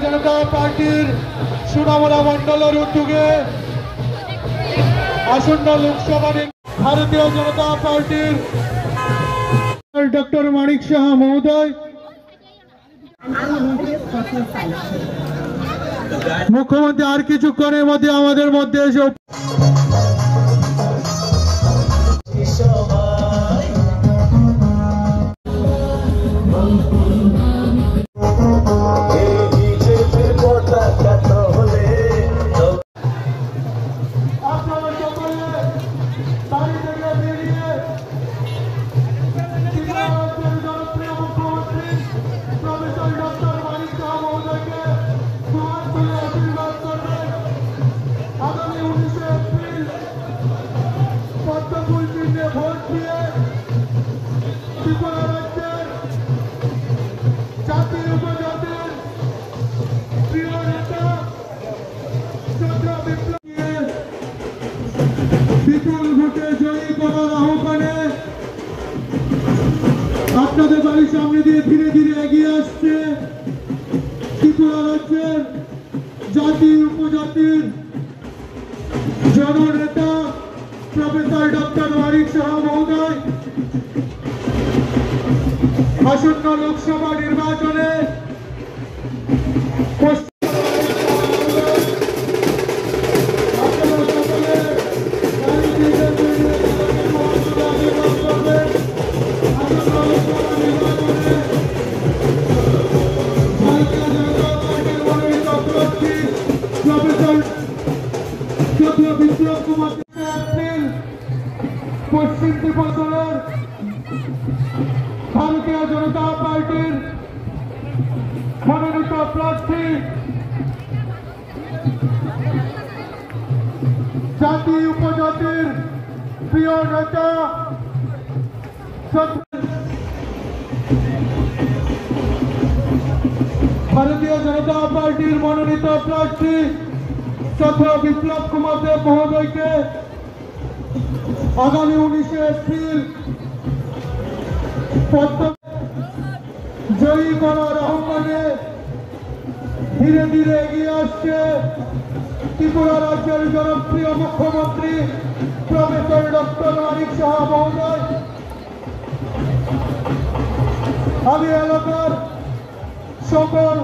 जनता पार्टीर सुनामुला मंडलेर उद्योगे आसन्न लोकसभा भारतीय जनता पार्टीर डॉक्टर माणिक शाह महोदय मुख्यमंत्री और किछुक्षणेर मध्य आमादेर मध्य एसे বিপুল ভোটে জয়ী করার আহ্বানে আপনাদের বাড়ির সামনে দিয়ে ধীরে ধীরে এগিয়ে আসছে ত্রিপুরা রাজ্যের জাতি উপজাতির জননেতা প্রফেসর ডক্টর মানিক শাহ মহোদয়। আসন্ন লোকসভা নির্বাচনে বিপ্লব কুমার পশ্চিম ত্রিপুরার ভারতীয় জনতা পার্টির মনোনীত প্রার্থী জাতি উপজাতির প্রিয় নেতা ভারতীয় জনতা পার্টির মনোনীত প্রার্থী তথা বিপ্লব কুমার দেব মহোদয়কে আগামী 19 এপ্রিল জয়ী করার আহ্বানে ধীরে ধীরে এগিয়ে আসছে ত্রিপুরা রাজ্যের জনপ্রিয় মুখ্যমন্ত্রী প্রফেসর ডক্টর মানিক শাহ মহোদয়। আমি এলাকার সকল